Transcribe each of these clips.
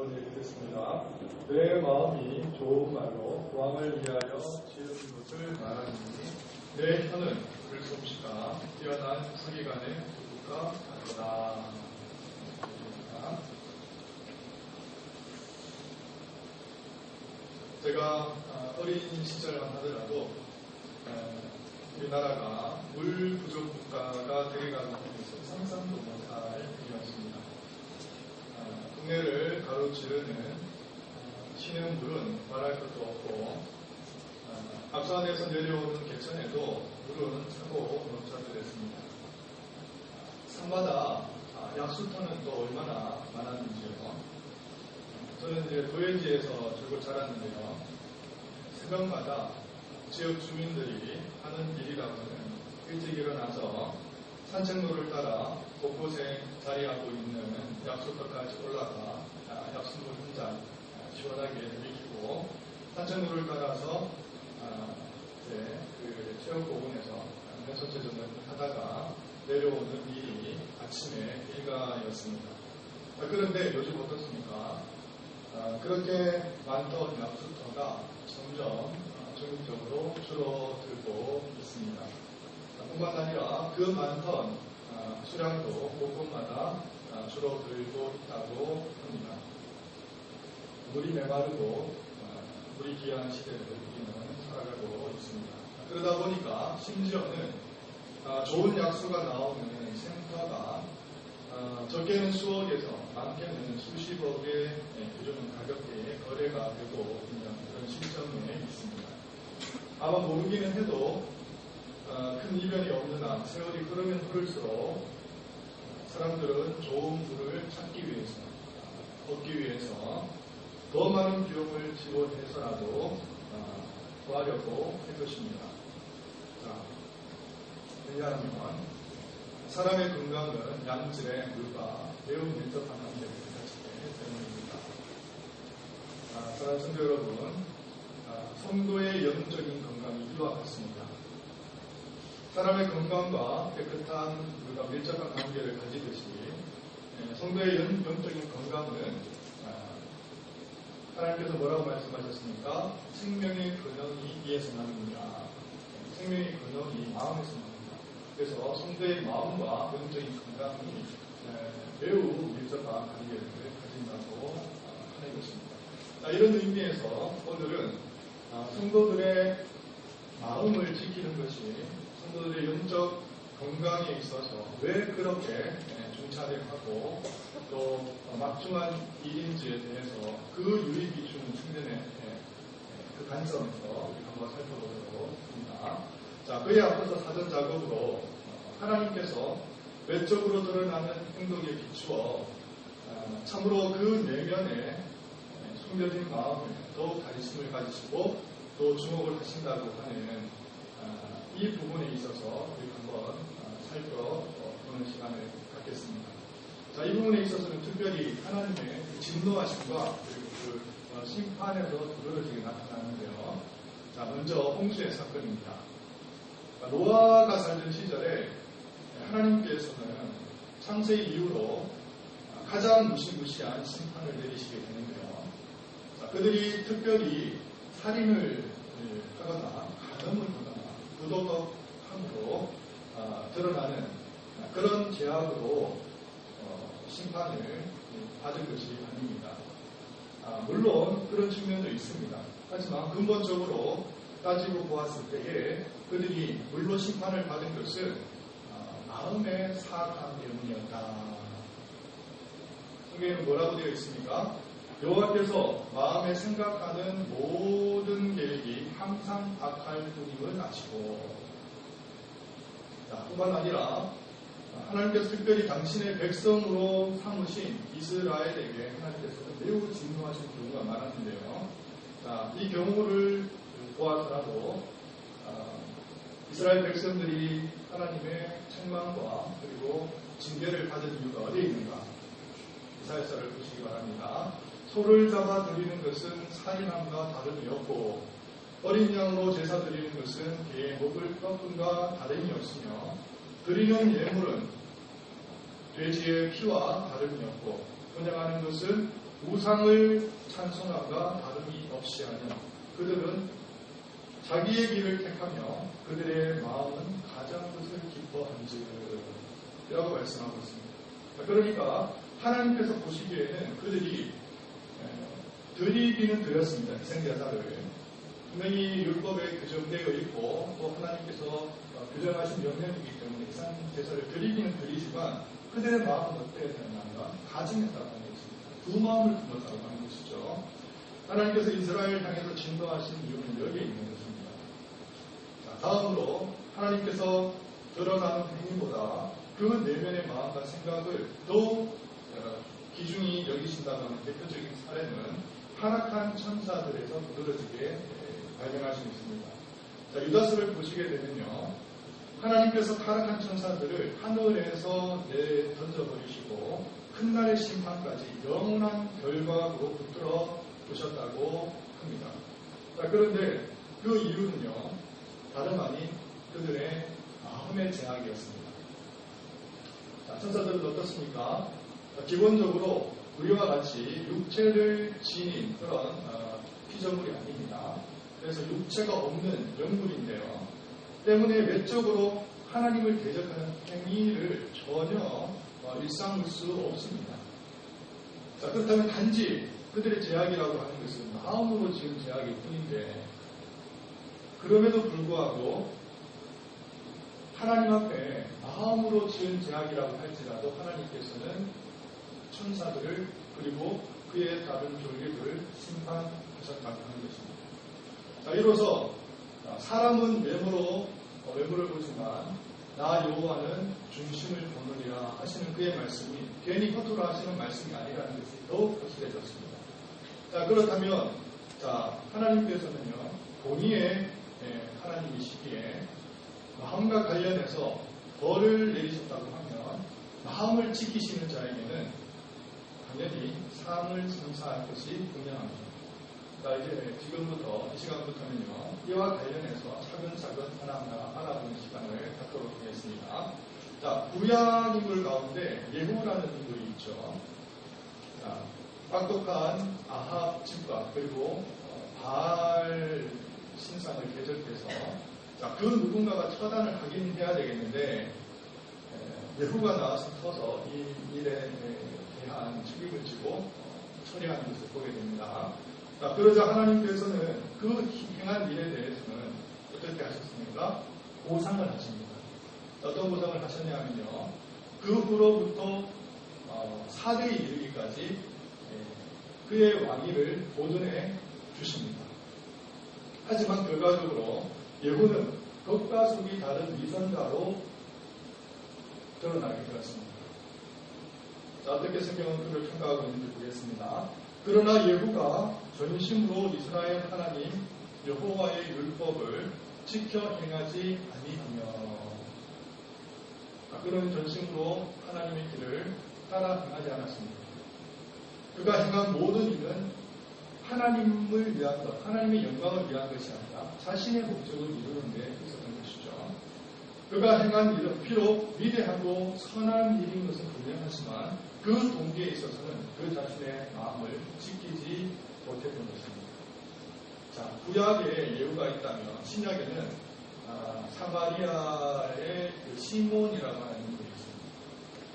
읽겠습니다. 내 마음이 좋은 말로 왕을 위하여 지은 것을 말하니 내 혀는 불솜씨가 뛰어난 서기관의 도구가 같도다. 제가 어린 시절만 하더라도 우리나라가 물 부족 국가가 되어가는 것을 상상도 못할 일이었습니다. 동네를 가로지르는 쉬는 물은 말할 것도 없고 앞산에서 내려오는 개천에도 물은 차고 넘쳐들었습니다. 산마다 약수터는 또 얼마나 많았는지요. 저는 이제 도해지에서 줄곧 자랐는데요. 새벽마다 지역 주민들이 하는 일이라고는 일찍 일어나서 산책로를 따라 곳곳에 자리하고 있는 약수터까지 올라가 약수물 한 잔 시원하게 들이키고 산책로를 따라서 그 체육공원에서 면소체전을 하다가 내려오는 일이 아침에 일과였습니다. 그런데 요즘 어떻습니까? 그렇게 많던 약수터가 점점 전국적으로 줄어들고 있습니다. 뿐만 아니라 그 많던 수량도 곳곳마다 줄어들고 있다고 합니다. 물이 메마르고 물이 귀한 시대를 우리는 살아가고 있습니다. 그러다 보니까 심지어는 좋은 약수가 나오는 생터가 적게는 수억에서 많게는 수십억의 요즘 가격대의 거래가 되고 있는 그런 시점에 있습니다. 아마 모르기는 해도 큰 이변이 없는 한 세월이 흐르면 흐를수록 사람들은 좋은 물을 찾기 위해서, 얻기 위해서 더 많은 비용을 지원해서라도 구하려고 할 것입니다. 왜냐하면 사람의 건강은 양질의 물과 매우 밀접한 관계를 가지기 때문입니다. 사랑하는 성도 여러분, 성도의 영적인 건강이 이와 같습니다. 사람의 건강과 깨끗한 물과 밀접한 관계를 가지듯이 성도의 영적인 건강은 하나님께서 뭐라고 말씀하셨습니까? 생명의 근원이 이에서 나옵니다. 생명의 근원이 마음에서 나옵니다. 그래서 성도의 마음과 영적인 건강이 매우 밀접한 관계를 가진다고 하는 것입니다. 이런 의미에서 오늘은 성도들의 마음을 지키는 것이 성도들의 영적 건강에 있어서 왜 그렇게 중차대하고 또 막중한 일인지에 대해서 그 유익이 주는 충전의 그 관점에서 한번 살펴보도록 합니다. 그에 앞서서 사전 작업으로 하나님께서 외적으로 드러나는 행동에 비추어 참으로 그 내면에 숨겨진 마음을 더욱 관심을 가지시고 또 주목을 하신다고 하는 이 부분에 있어서 우리 한번 살펴보는 시간을 갖겠습니다. 이 부분에 있어서는 특별히 하나님의 진노하심과 그리고 그 심판에서 두드러지게 나타나는데요. 먼저 홍수의 사건입니다. 노아가 살던 시절에 하나님께서는 창세 이후로 가장 무시무시한 심판을 내리시게 되는데요. 그들이 특별히 살인을 하거나 간음을 하거나 부도덕함으로 드러나는 그런 죄악으로 심판을 받은 것이 아닙니다. 물론 그런 측면도 있습니다. 하지만 근본적으로 따지고 보았을 때에 그들이 물로 심판을 받은 것은 마음의 사악함 때문이었다. 성경에는 뭐라고 되어 있습니까? 여호와께서 마음에 생각하는 모든 계획이 항상 악할 뿐임을 아시고, 뿐만 아니라 하나님께서 특별히 당신의 백성으로 삼으신 이스라엘에게 하나님께서는 매우 진노하신 경우가 많았는데요. 이 경우를 보아서라도 이스라엘 백성들이 하나님의 책망과 그리고 징계를 받은 이유가 어디에 있는가? 이사야서를 보시기 바랍니다. 소를 잡아 드리는 것은 살인함과 다름이 없고 어린 양으로 제사 드리는 것은 개의 목을 꺾음과 다름이 없으며 드리는 예물은 돼지의 피와 다름이 없고 분양하는 것은 우상을 찬송함과 다름이 없이 하며 그들은 자기의 길을 택하며 그들의 마음은 가장 것을 기뻐한지라고 말씀하고 있습니다. 그러니까 하나님께서 보시기에는 그들이 드리기는 드렸습니다. 희생제사를 분명히 율법에 규정되어 있고 또 하나님께서 규정하신 명령이기 때문에 희생제사를 드리기는 드리지만 그들의 마음은 어때야 되는가? 가증했다고 하는 것입니다. 두 마음을 품었다고 하는 것이죠. 하나님께서 이스라엘 향해서 진노하신 이유는 여기에 있는 것입니다. 자, 다음으로 하나님께서 드러나는 행위보다 그 내면의 마음과 생각을 더 귀중히 여기신다고 하는 대표적인 사례는 타락한 천사들에서 두드러지게 발견할 수 있습니다. 자, 유다서를 보시게 되면요. 하나님께서 타락한 천사들을 하늘에서 던져버리시고 큰 날의 심판까지 영원한 결박으로 붙들어 두셨다고 합니다. 자, 그런데 그 이유는요. 다름 아닌 그들의 마음의 제약이었습니다. 자, 천사들은 어떻습니까? 자, 기본적으로 우리와 같이 육체를 지닌 그런 피조물이 아닙니다. 그래서 육체가 없는 영물인데요. 때문에 외적으로 하나님을 대적하는 행위를 전혀 일삼을 수 없습니다. 자, 그렇다면 단지 그들의 제약이라고 하는 것은 마음으로 지은 제약일 뿐인데 그럼에도 불구하고 하나님 앞에 마음으로 지은 제약이라고 할지라도 하나님께서는 천사들을 그리고 그에 따른 존립을 심판하셨다고 하는 것입니다. 자, 이로써 사람은 외모를 보지만 나 여호와는 중심을 보느니라 하시는 그의 말씀이 괜히 허투루 하시는 말씀이 아니라는 것이 더욱 확실해졌습니다. 자, 그렇다면 하나님께서는요 본의의 하나님이시기에 마음과 관련해서 벌을 내리셨다고 하면 마음을 지키시는 자에게는 당연히 상을 선사할 것이 분명합니다. 자, 이제 지금부터, 이 시간부터는요, 이와 관련해서 차근차근 하나하나 알아보는 시간을 갖도록 하겠습니다. 자, 구약 인물 가운데 예후라는 인물이 있죠. 자, 빡독한 아합 집과 그리고 바알 신상을 대적해서 자, 그 누군가가 처단을 하긴 해야 되겠는데 예후가 나와서 터서 이 일에 대한 책임을 지고 처리하는 것을 보게 됩니다. 자, 그러자 하나님께서는 그 행한 일에 대해서는 어떻게 하셨습니까? 보상을 하십니다. 어떤 보상을 하셨냐면요. 그 후로부터 4대에 이르기까지 그의 왕위를 보존해 주십니다. 하지만 결과적으로 예후는 겉과 속이 다른 위선자로 드러나게 되었습니다. 자, 어떻게 성경은 그를 평가하고 있는지 보겠습니다. 그러나 예후가 전심으로 이스라엘 하나님 여호와의 율법을 지켜 행하지 아니하며 그는 전심으로 하나님의 길을 따라 행하지 않았습니다. 그가 행한 모든 일은 하나님을 위한 것, 하나님의 영광을 위한 것이 아니라 자신의 목적을 이루는 데 있었던 것이죠. 그가 행한 일은 비록 위대하고 선한 일인 것은 분명하지만 그 동기에 있어서는 그 자신의 마음을 지키지 못했던 것입니다. 자, 구약에 예후가 있다면 신약에는 사마리아의 그 시몬이라고 하는 인물이 있습니다.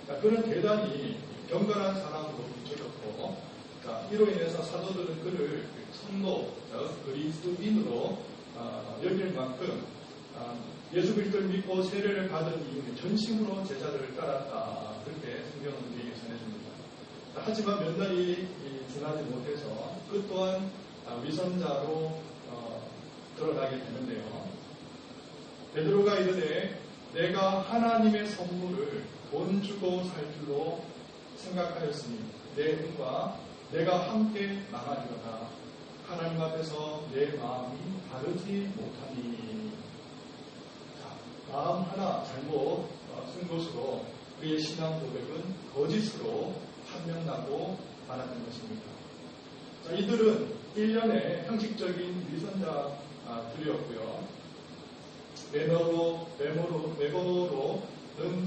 자, 그는 대단히 경건한 사람으로 비춰졌고, 자, 이로 인해서 사도들은 그를 성도, 그리스도인으로 여길 만큼 예수 그리스도를 믿고 세례를 받은 이후에 전심으로 제자들을 따랐다. 그렇게 성경은 우리에게 전해줍니다. 하지만 몇 날이 지나지 못해서 그 또한 위선자로 드러나게 되는데요. 베드로가 이르되 내가 하나님의 선물을 돈 주고 살 줄로 생각하였으니 내 은과 내가 함께 망하리로다. 하나님 앞에서 내 마음이 다르지 못하니. 자, 마음 하나 잘못 쓴 것으로 그의 신앙 고백은 거짓으로 판명나고 말았던 것입니다. 자, 이들은 1년의 형식적인 위선자들이었고요. 외모로는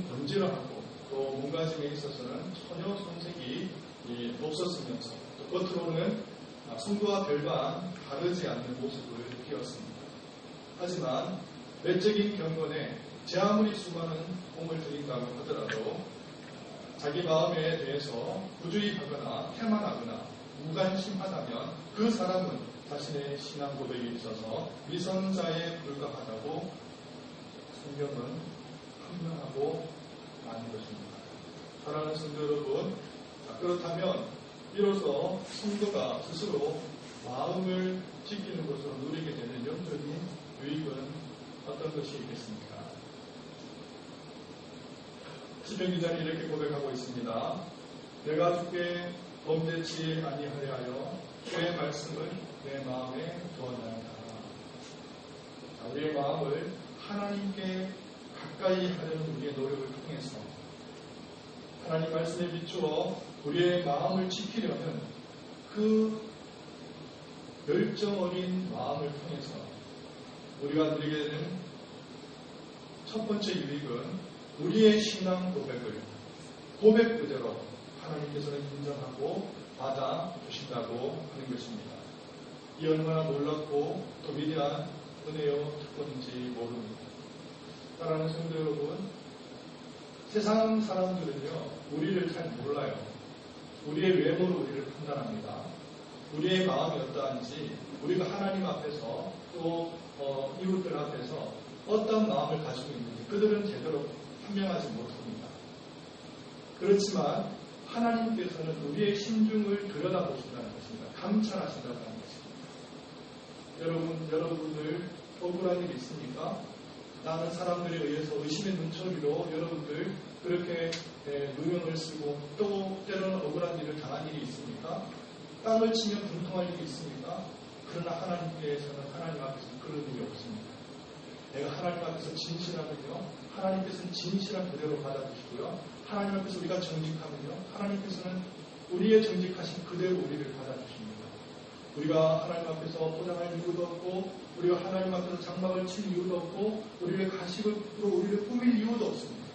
번지러하고 또 몸가짐에 있어서는 전혀 손색이 없었으면서 또 겉으로는 성도와 별반 다르지 않는 모습을 띄었습니다. 하지만 외적인 경건에 제 아무리 수많은 공을 들인다고 하더라도 자기 마음에 대해서 부주의하거나 태만하거나 무관심하다면 그 사람은 자신의 신앙 고백에 있어서 위선자에 불과하다고 성경은 분명하고 많은 것입니다. 사랑하는 성도 여러분, 그렇다면 비로소 성도가 스스로 마음을 지키는 것으로 누리게 되는 영적인 유익은 어떤 것이 있겠습니까? 시편 기자는 이렇게 고백하고 있습니다. 내가 주께 범죄치 아니하려 하여 주의 말씀을 내 마음에 두었나이다. 우리의 마음을 하나님께 가까이 하려는 우리의 노력을 통해서 하나님 말씀에 비추어 우리의 마음을 지키려는 그 열정 어린 마음을 통해서 우리가 누리게 되는 첫 번째 유익은 우리의 신앙 고백을 고백 그대로 하나님께서는 인정하고 받아주신다고 하는 것입니다. 이 얼마나 놀랍고 또 위대한 은혜요 특권인지 모릅니다. 사랑하는 성도 여러분, 세상 사람들은요 우리를 잘 몰라요. 우리의 외모로 우리를 판단합니다. 우리의 마음이 어떠한지, 우리가 하나님 앞에서 또 이웃들 앞에서 어떤 마음을 가지고 있는지 그들은 제대로 판명하지 못합니다. 그렇지만 하나님께서는 우리의 심중을 들여다보신다는 것입니다. 감찰하신다는 것입니다. 여러분들 억울한 일 있습니까? 나는 사람들에 의해서 의심의 눈초리로 여러분들 그렇게 누명을 쓰고 또 때로는 억울한 일을 당한 일이 있습니까? 땅을 치면 분통할 일이 있습니까? 그러나 하나님께서는 하나님 앞에서는 그런 일이 없습니다. 내가 하나님 앞에서 진실하면요 하나님께서는 진실한 그대로 받아주시고요 하나님 앞에서 우리가 정직하면요 하나님께서는 우리의 정직하신 그대로 우리를 받아주십니다. 우리가 하나님 앞에서 포장할 이유도 없고 우리가 하나님 앞에서 장막을 칠 이유도 없고 우리를 가식으로 우리를 꾸밀 이유도 없습니다.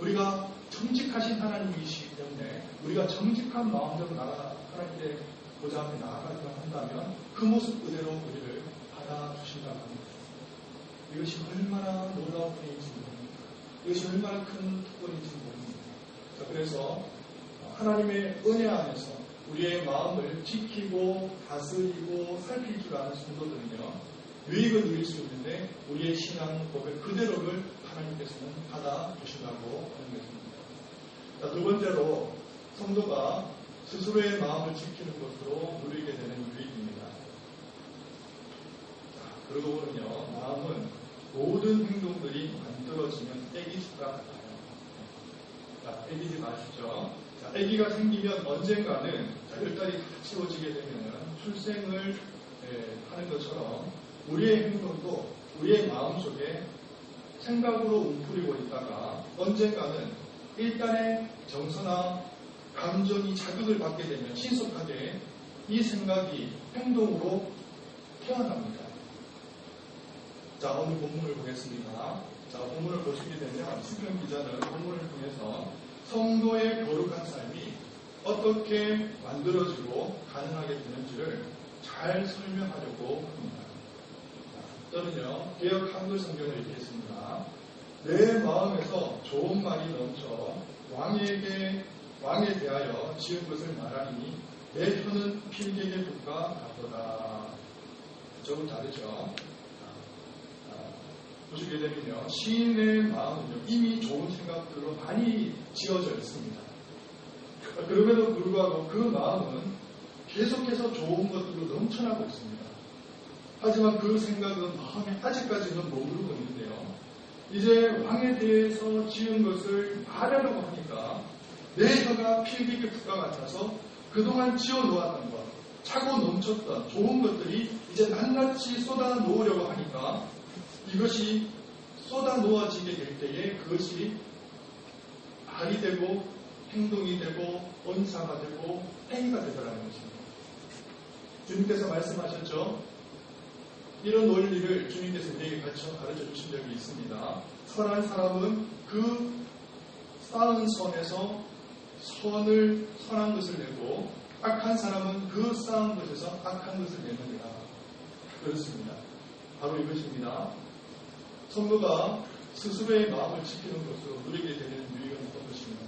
우리가 정직하신 하나님이시기 때문에 우리가 정직한 마음으로 하나님께 보좌 앞에 나아가기만 한다면 그 모습 그대로 우리를 받아주신다고 합니다. 이것이 얼마나 놀라운 은혜인지 모릅니다. 이것이 얼마나 큰 특권인지 모릅니다. 자, 그래서 하나님의 은혜 안에서 우리의 마음을 지키고 다스리고 살필 줄 아는 성도들은요 유익을 누릴 수 있는데 우리의 신앙 고백 그대로를 하나님께서는 받아주신다고 하는 것입니다. 자, 두 번째로 성도가 스스로의 마음을 지키는 것으로 누리게 되는 유익입니다. 자, 그러고 보면요 마음은 모든 행동들이 만들어지면 애기수가 같아요. 자, 애기지 마시죠. 자, 아기가 생기면 언젠가는 열달이 다 채워지게 되면 출생을 하는 것처럼 우리의 행동도 우리의 마음속에 생각으로 웅크리고 있다가 언젠가는 일단의 정서나 감정이 자극을 받게 되면 신속하게 이 생각이 행동으로 태어납니다. 자, 오늘 본문을 보겠습니다. 자, 본문을 보시게 되면 시편 기자는 본문을 통해서 성도의 거룩한 삶이 어떻게 만들어지고 가능하게 되는지를 잘 설명하려고 합니다. 저는요, 개역 한글 성경을 읽겠습니다. 내 마음에서 좋은 말이 넘쳐 왕에 대하여 지은 것을 말하니 내 혀는 필객의 붓과 같도다. 조금 다르죠? 보시게 되면요, 시인의 마음은요, 이미 좋은 생각들로 많이 지어져 있습니다. 그럼에도 불구하고 그 마음은 계속해서 좋은 것들로 넘쳐나고 있습니다. 하지만 그 생각은 마음에 아직까지는 머무르고 있는데요. 이제 왕에 대해서 지은 것을 말하려고 하니까 내 혀가 필기의 붓과 같아서 그동안 지어놓았던 것, 차고 넘쳤던 좋은 것들이 이제 낱낱이 쏟아 놓으려고 하니까 이것이 쏟아 놓아지게 될 때에 그것이 말이 되고 행동이 되고 언사가 되고 행위가 되더라는 것입니다. 주님께서 말씀하셨죠. 이런 원리를 주님께서 우리에게 가르쳐 주신 적이 있습니다. 선한 사람은 그 쌓은 선에서 선한 것을 내고 악한 사람은 그 쌓은 것에서 악한 것을 내느니라. 그렇습니다. 바로 이것입니다. 성도가 스스로의 마음을 지키는 것으로 누리게 되는 유익은 어떤 것입니까?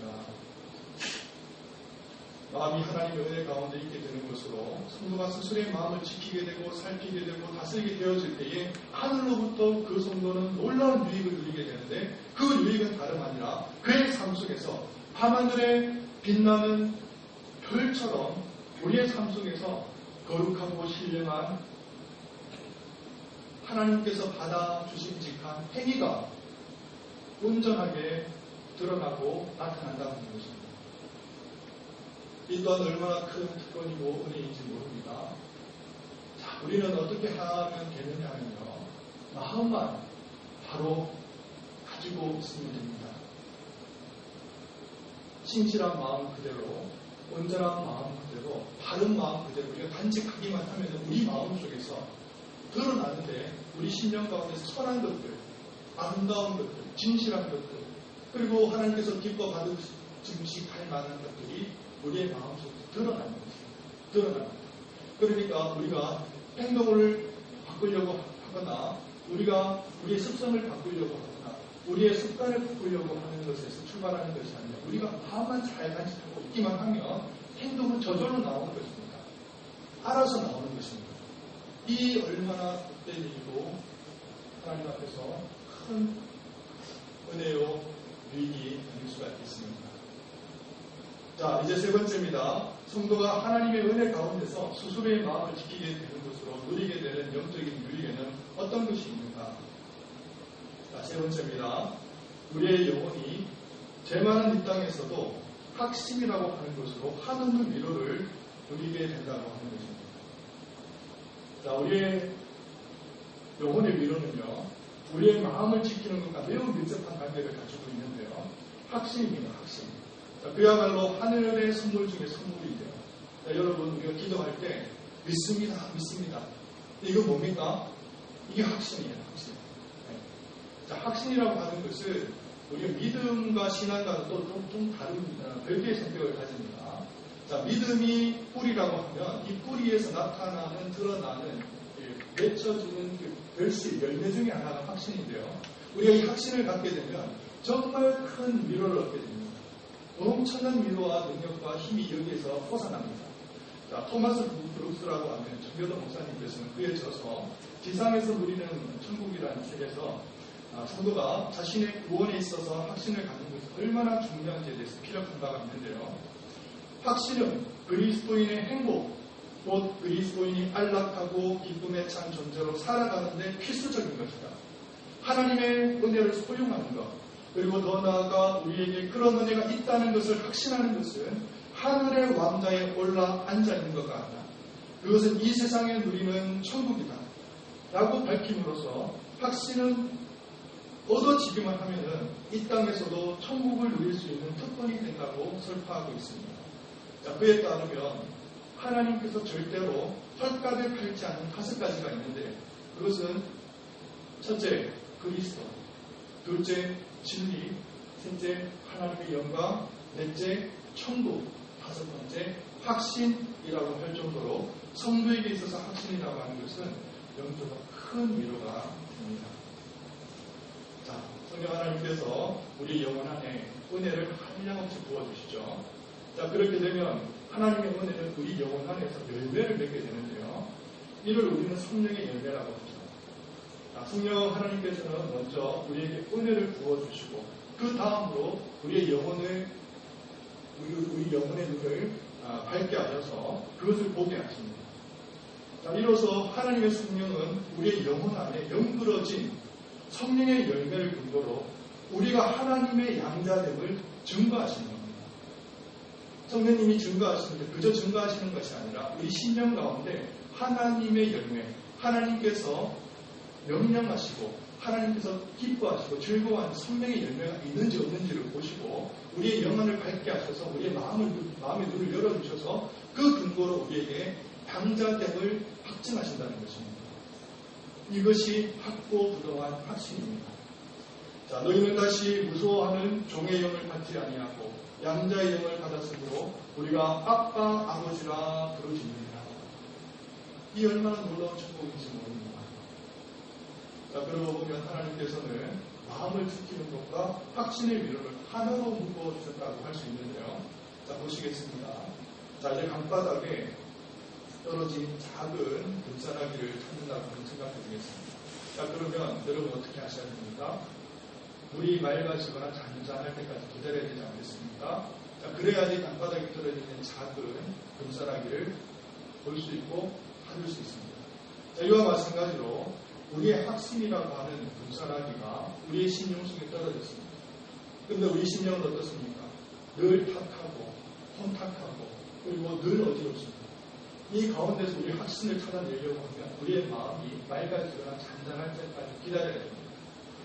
마음이 하나님의 은혜 가운데 있게 되는 것으로 성도가 스스로의 마음을 지키게 되고 살피게 되고 다스리게 되어질 때에 하늘로부터 그 성도는 놀라운 유익을 누리게 되는데, 그 유익은 다름 아니라 그의 삶 속에서 밤하늘에 빛나는 별처럼 우리의 삶 속에서 거룩하고 신령한 하나님께서 받아주심직한 행위가 온전하게 드러나고 나타난다는 것입니다. 이 또한 얼마나 큰 특권이고 은혜인지 모릅니다. 자, 우리는 어떻게 하면 되느냐 하면요, 마음만 바로 가지고 있으면 됩니다. 신실한 마음 그대로, 온전한 마음 그대로, 바른 마음 그대로 우리가 간직하기만 하면 우리 마음 속에서 드러나는데, 우리 심령 가운데서 선한 것들, 아름다운 것들, 진실한 것들, 그리고 하나님께서 기뻐 받으 증식할 만한 것들이 우리의 마음속에서 드러나는 것입니다. 드러납니다. 그러니까 우리가 행동을 바꾸려고 하거나, 우리가 우리의 습성을 바꾸려고 하거나, 우리의 습관을 바꾸려고 하는 것에서 출발하는 것이 아니라, 우리가 마음만 잘 간직하고 있기만 하면 행동은 저절로 나오는 것입니다. 알아서 나오는 것입니다. 이 얼마나 복된 일이고 하나님 앞에서 큰 은혜요 유익이 될 수가 있습니다. 자, 이제 세 번째입니다. 성도가 하나님의 은혜 가운데서 스스로의 마음을 지키게 되는 것으로 누리게 되는 영적인 유익에는 어떤 것이 있는가? 자, 세 번째입니다. 우리의 영혼이 죄 많은 이 땅에서도 확심이라고 하는 것으로 한없는 위로를 누리게 된다고 하는 것입니다. 자, 우리의 영혼의 위로는요, 우리의 마음을 지키는 것과 매우 밀접한 관계를 가지고 있는데요. 확신입니다. 확신. 자, 그야말로 하늘의 선물 중에 선물이죠. 자, 여러분, 우리가 기도할 때 믿습니다. 믿습니다. 이거 뭡니까? 이게 확신이에요. 확신. 네. 자, 확신이라고 하는 것은 우리가 믿음과 신앙과는 또 좀 다른 별개의 성격을 가집니다. 자, 믿음이 뿌리라고 하면 이 뿌리에서 나타나는, 드러나는, 맺혀지는 그 결실, 열매 중에 하나가 확신인데요. 우리가 이 확신을 갖게 되면 정말 큰 위로를 얻게 됩니다. 엄청난 위로와 능력과 힘이 여기에서 솟아납니다. 자, 토마스 브룩스라고 하는 정교도 목사님께서는 그에 져서 지상에서 누리는 천국이라는 책에서 성도가 자신의 구원에 있어서 확신을 갖는 것이 얼마나 중요한지에 대해서 피력한 바가 있는데요. 확신은 그리스도인의 행복, 곧 그리스도인이 안락하고 기쁨에 찬 존재로 살아가는데 필수적인 것이다. 하나님의 은혜를 소유하는 것, 그리고 더 나아가 우리에게 그런 은혜가 있다는 것을 확신하는 것은 하늘의 왕좌에 올라 앉아 있는 것과 같다. 그것은 이 세상에 누리는 천국이다 라고 밝힘으로써 확신은 얻어지기만 하면은 이 땅에서도 천국을 누릴 수 있는 특권이 된다고 설파하고 있습니다. 자, 그에 따르면 하나님께서 절대로 헐값에 팔지 않는 5가지가 있는데, 그것은 첫째, 그리스도, 둘째, 진리, 셋째, 하나님의 영광, 넷째, 천국, 다섯 번째, 확신이라고 할 정도로 성도에게 있어서 확신이라고 하는 것은 영적으로 큰 위로가 됩니다. 자, 성령 하나님께서 우리 영혼 안에 은혜를 한량없이 부어주시죠. 자, 그렇게 되면 하나님의 은혜는 우리 영혼 안에서 열매를 맺게 되는데요. 이를 우리는 성령의 열매라고 하죠. 자, 성령 하나님께서는 먼저 우리에게 은혜를 부어주시고, 그 다음으로 우리의 영혼의 눈을 밝게 하셔서 그것을 보게 하십니다. 자, 이로써 하나님의 성령은 우리의 영혼 안에 영그러진 성령의 열매를 근거로 우리가 하나님의 양자됨을 증거하시는 겁니다. 성령님이 증거하시는데 그저 증거하시는 것이 아니라 우리 심령 가운데 하나님의 열매, 하나님께서 명령하시고 하나님께서 기뻐하시고 즐거워하는 성령의 열매가 있는지 없는지를 보시고 우리의 영혼을 밝게 하셔서 우리의 마음의 눈을 열어주셔서 그 근거로 우리에게 양자됨을 확증하신다는 것입니다. 이것이 확고부동한 확신입니다. 자, 너희는 다시 무서워하는 종의 영을 받지 아니하고 양자의 영을 받았으므로 우리가 아빠 아버지라 부르짖느니라. 이 얼마나 놀라운 축복인지 모릅니다. 자, 그러고 보면 하나님께서는 마음을 지키는 것과 확신의 위로를 하나로 묶어주셨다고 할 수 있는데요. 자, 보시겠습니다. 자, 이제 강바닥에 떨어진 작은 금사라기를 찾는다고 생각해 보겠습니다. 자, 그러면 여러분 어떻게 하셔야 됩니까? 물이 맑아지거나 잔잔할 때까지 기다려야 되지 않겠습니까? 자, 그래야지 강바닥에 떨어지는 작은 금사라기를 볼 수 있고 찾을 수 있습니다. 자, 이와 마찬가지로 우리의 확신이라고 하는 금사라기가 우리의 심령 속에 떨어졌습니다. 그런데 우리 심령은 어떻습니까? 늘 탓하고 혼탁하고 그리고 늘 어지럽습니다. 이 가운데서 우리 확신을 찾아내려고 하면 우리의 마음이 맑아지거나 잔잔할 때까지 기다려야 됩니다.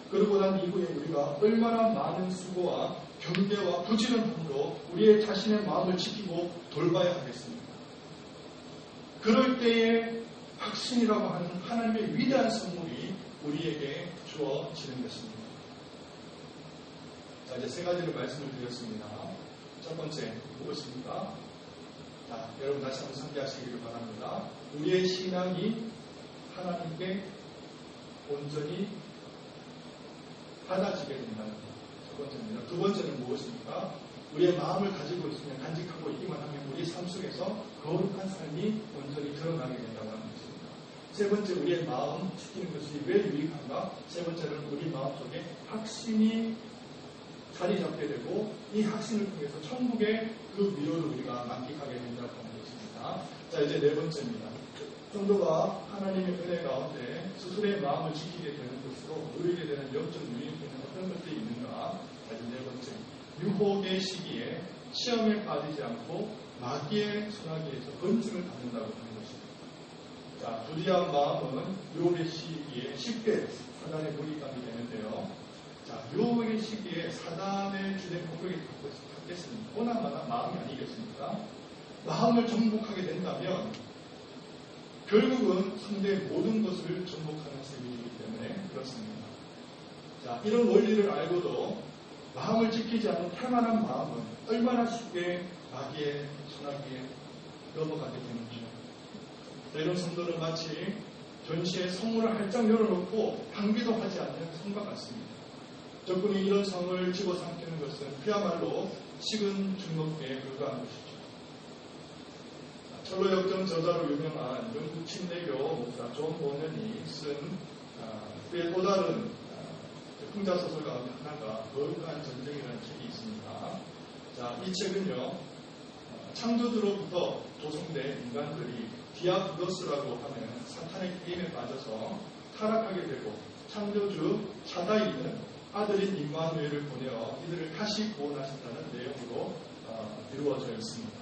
그러고 난 이후에 우리가 얼마나 많은 수고와 경계와 부지런함으로 우리의 자신의 마음을 지키고 돌봐야 하겠습니까? 그럴 때에 확신이라고 하는 하나님의 위대한 선물이 우리에게 주어지는 것입니다. 자, 이제 세 가지를 말씀을 드렸습니다. 첫 번째, 무엇입니까? 자, 여러분 다시 한번 상기하시기를 바랍니다. 우리의 신앙이 하나님께 온전히 받아지게 된다는 것. 첫 번째입니다. 두 번째는 무엇입니까? 우리의 마음을 가지고 있으면 간직하고 있기만 하면 우리 삶 속에서 거룩한 삶이 온전히 드러나게 된다고 하는 것입니다. 세 번째, 우리의 마음 지키는 것이 왜 유익한가? 세 번째는 우리 마음속에 확신이 자리 잡게 되고 이 확신을 통해서 천국의 그 위로를 우리가 만끽하게 된다고 하는 것입니다. 자, 이제 네 번째입니다. 성도가 하나님의 은혜 가운데 스스로의 마음을 지키게 되는 것으로 누리게 되는 영적 유익에는 어떤 것들이 있는가? 자, 이제 네 번째. 유혹의 시기에 시험에 빠지지 않고 마귀의 소나기에서 건짐을 받는다고 하는 것입니다. 자, 부디한 마음은 유혹의 시기에 쉽게 사단의 무기감이 되는데요. 자, 유혹의 시기에 사단의 주된 공격이 받겠습니까? 보나마나 마음이 아니겠습니까? 마음을 정복하게 된다면 결국은 상대의 모든 것을 정복하는 셈이기 때문에 그렇습니다. 자, 이런 원리를 알고도 마음을 지키지 않은 태만한 마음은 얼마나 쉽게 마귀의 소나기에 넘어가게 되는지. 이런 성도는 마치 전시에 성문을 활짝 열어놓고 방비도 하지 않는 성과 같습니다. 적군이 이런 성을 집어삼키는 것은 그야말로 식은 죽먹기에 불과한 것이죠. 철로 역정 저자로 유명한 영국 침례교 목사 존 보nen이 쓴 그의 또 다른 풍자소설 가운데 하나가 거룩한 전쟁이라는 책이 있습니다. 자, 이 책은요, 창조주로부터 조성된 인간들이 디아블로스라고 하는 사탄의 게임에 빠져서 타락하게 되고 창조주 차다이는 아들인 임마누엘을 보내어 이들을 다시 구원하신다는 내용으로 이루어져 있습니다.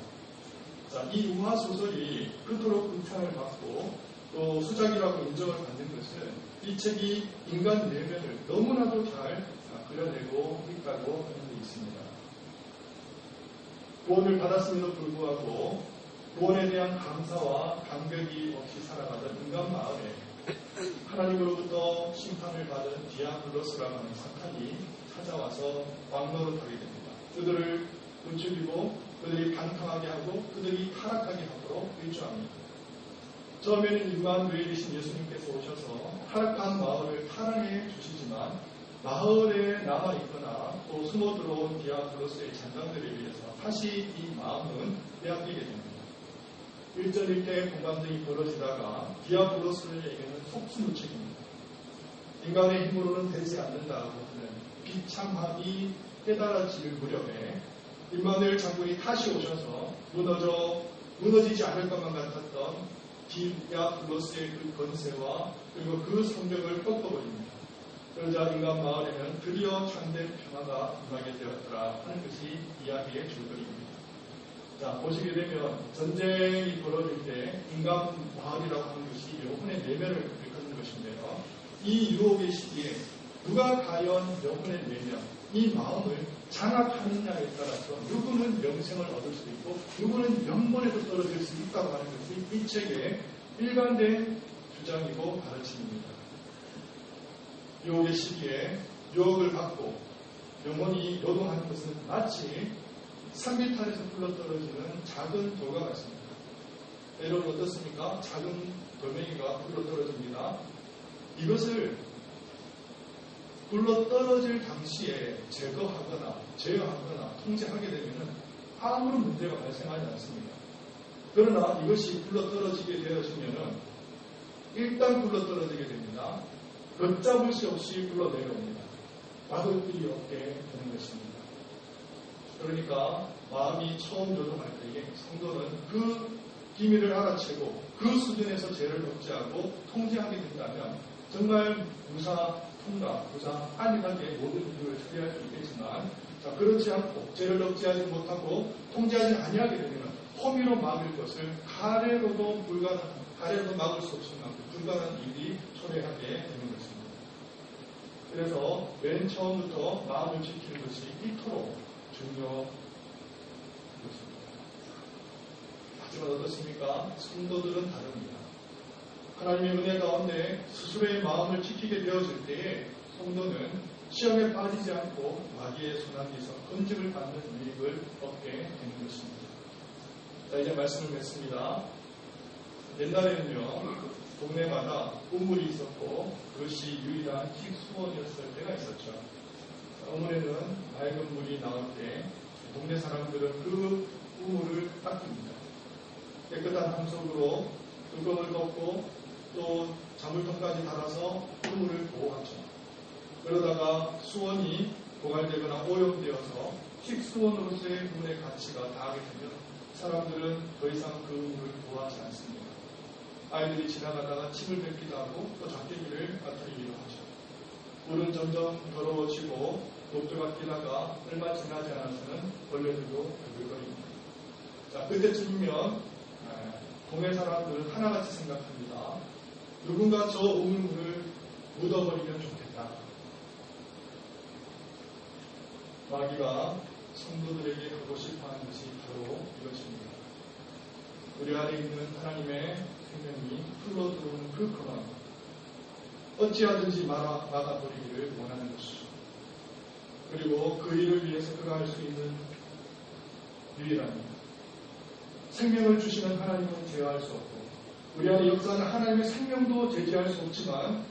자, 이 우화소설이 그토록 극찬을 받고 또 수작이라고 인정을 받는 것은 이 책이 인간 내면을 너무나도 잘 그려내고 있다고 하는 데 있습니다. 구원을 받았음에도 불구하고 구원에 대한 감사와 감격이 없이 살아가던 인간 마음에 하나님으로부터 심판을 받은 디아블로스라고 하는 사탄이 찾아와서 왕노릇하게 됩니다. 그들을 부추기고 그들이 방탕하게 하고 그들이 타락하게 하도록 일조합니다. 처음에는 임마누엘이신 예수님께서 오셔서 타락한 마을을 탈환해 주시지만 마을에 남아있거나 또 숨어 들어온 디아블로스의 잔당들에 의해서 다시 이 마음은 빼앗기게 됩니다. 1절 1대 공감등이 벌어지다가 디아블로스에게는 속수무책입니다. 인간의 힘으로는 되지 않는다고 하는 비참함이 깨달아질 무렵에 임마누엘 장군이 다시 오셔서 무너지지 않을 것만 같았던 디아블로스의 그 권세와 그리고 그 성벽을 꺾어버립니다. 그러자 인간 마을에는 드디어 참된 평화가 임하게 되었더라 하는 것이 이야기의 줄거리입니다. 자, 보시게 되면 전쟁이 벌어질 때 인간 마을이라고 하는 것이 영혼의 내면을 일컫는 것인데요. 이 유혹의 시기에 누가 과연 영혼의 내면, 이 마음을 장악하느냐에 따라서 누구는 영생을 얻을 수 있고 누구는 영혼에서 떨어질 수 있다고 하는 것이 이 책의 일관된 주장이고 가르침입니다. 유혹의 시기에 유혹을 받고 영혼이 요동하는 것은 마치 산비탈에서 굴러떨어지는 작은 돌과 같습니다. 여러분 어떻습니까? 작은 돌멩이가 굴러떨어집니다. 이것을 굴러떨어질 당시에 제거하거나 제어하거나 통제하게 되면 아무런 문제가 발생하지 않습니다. 그러나 이것이 굴러떨어지게 되어지면 일단 굴러떨어지게 됩니다. 걷잡을 수 없이 굴러내려옵니다. 막을 길이 없게 되는 것입니다. 그러니까 마음이 처음 조종할 때에 성도는 그 비밀을 알아채고 그 수준에서 죄를 억제하고 통제하게 된다면 정말 무사 통과, 무사 안일하게 모든 일을 처리할 수 있겠지만 그렇지 않고 죄를 억제하지 못하고 통제하지 아니하게 되면 호미로 막을 것을 가래로도 막을 수 없을 만큼 불가능한 일이 초래하게 되는 것입니다. 그래서 맨 처음부터 마음을 지키는 것이 이토록 중요한 것입니다. 하지만 어떻습니까? 성도들은 다릅니다. 하나님의 은혜 가운데 스스로의 마음을 지키게 되어질 때에 성도는 시험에 빠지지 않고 마귀의 손안에서 건집을 받는 유익을 얻게 되는 것입니다. 자, 이제 말씀을 맺습니다. 옛날에는요, 동네마다 우물이 있었고 그것이 유일한 식수원이었을 때가 있었죠. 어머니는 맑은 물이 나올 때 동네 사람들은 그 우물을 닦습니다. 깨끗한 함석으로 뚜껑을 덮고 또 자물통까지 달아서 우물을 보호하죠. 그러다가 수원이 고갈되거나 오염되어서 식수원으로서의 문의 가치가 다하게 되면 사람들은 더 이상 그 우물을 보호하지 않습니다. 아이들이 지나가다가 침을 뱉기도 하고 또 잡대기를 빠뜨리기도 하죠. 물은 점점 더러워지고 녹조가 끼다가 얼마 지나지 않아서는 벌레들도 들글거립니다. 자, 그때쯤이면 동네 사람들은 하나같이 생각합니다. 누군가 저 우물물을 묻어버리면 좋겠다. 마귀가 성도들에게 하고 싶어하는 것이 바로 이것입니다. 우리 안에 있는 하나님의 생명이 흘러들어오는 그 근원, 어찌하든지 막아버리기를 원하는 것이죠. 그리고 그 일을 위해서 그가 할 수 있는 유일한 생명을 주시는 하나님은 제어할 수 없고 우리 안에 역사하는 하나님의 생명도 제지할 수 없지만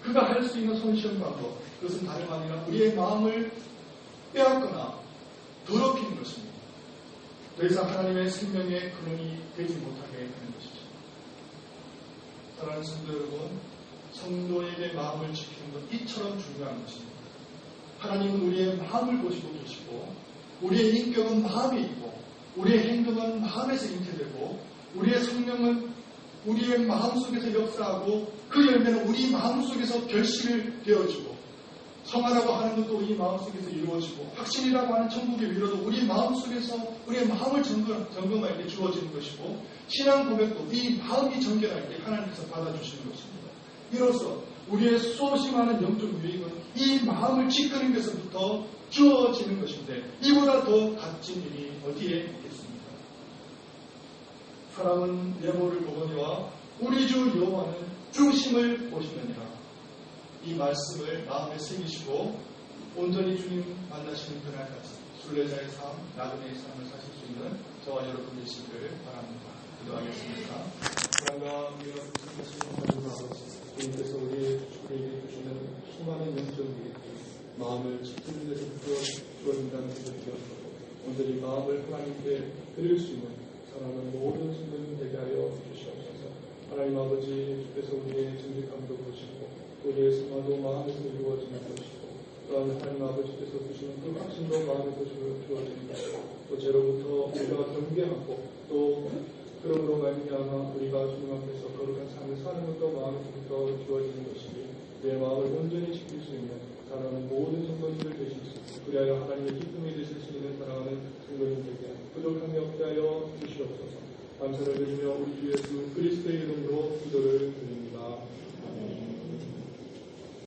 그가 할 수 있는 손쉬운 방법, 그것은 다름 아니라 우리의 마음을 빼앗거나 더럽히는 것입니다. 더 이상 하나님의 생명의 근원이 되지 못하게 하는 것이죠. 사랑하는 성도 여러분, 성도에게 마음을 지키는 것 이처럼 중요한 것입니다. 하나님은 우리의 마음을 보시고 계시고 우리의 인격은 마음에 있고 우리의 행동은 마음에서 잉태되고 우리의 성령은 우리의 마음속에서 역사하고 그 열매는 우리 마음속에서 결실을 되어주고 성화라고 하는 것도 우리 마음속에서 이루어지고 확신이라고 하는 천국의 위로도 우리 마음속에서 우리의 마음을 점검할 때 주어지는 것이고 신앙 고백도 이 마음이 정결할 때 하나님께서 받아주시는 것입니다. 이로써 우리의 수없이 많은 영적 유익은 이 마음을 지키는 것에서부터 주어지는 것인데 이보다 더 값진 일이 어디에 있겠습니까? 사람은 예모를 보거니와 우리 주 여호와는 중심을 보시느니라. 이 말씀을 마음에 새기시고 온전히 주님 만나시는 그날까지 순례자의 삶, 나그네의 삶을 사실 수 있는 저와 여러분 되시기를 바랍니다. 기도하겠습니다. 사랑과 우리가 부탁하시는 하나님 아버지, 주님께서 우리에게 주시는 수많은 영적 유익들, 마음을 지키는 데서부터 주어진다는 것을 기억하고 온전히 마음을 하나님께 드릴 수 있는 사랑하는 모든 성도님 되게 하여 주시옵소서. 하나님 아버지, 주께서 우리의 정직함도 보시고 우리의 생활도 마음에서 이루어지는 것이고 또한 하나님 아버지께서 주시는 그 확신도 마음에서 주어지는 것이고 또 죄로부터 우리가 경계하고 또 그러므로 말미암아 우리가 주님 앞에서 거룩한 삶을 사는 것도 마음에서부터 주어지는 것이니 내 마음을 온전히 지킬 수 있는 사랑하는 모든 성도님들 되실 수 있고 그리하여 하나님의 기쁨이 되실 수 있는 사랑하는 성도님들에게 부족함이 없게 하여 주시옵소서. 감사를 드리며 우리 주 예수 그리스도의 이름으로 기도를 드립니다.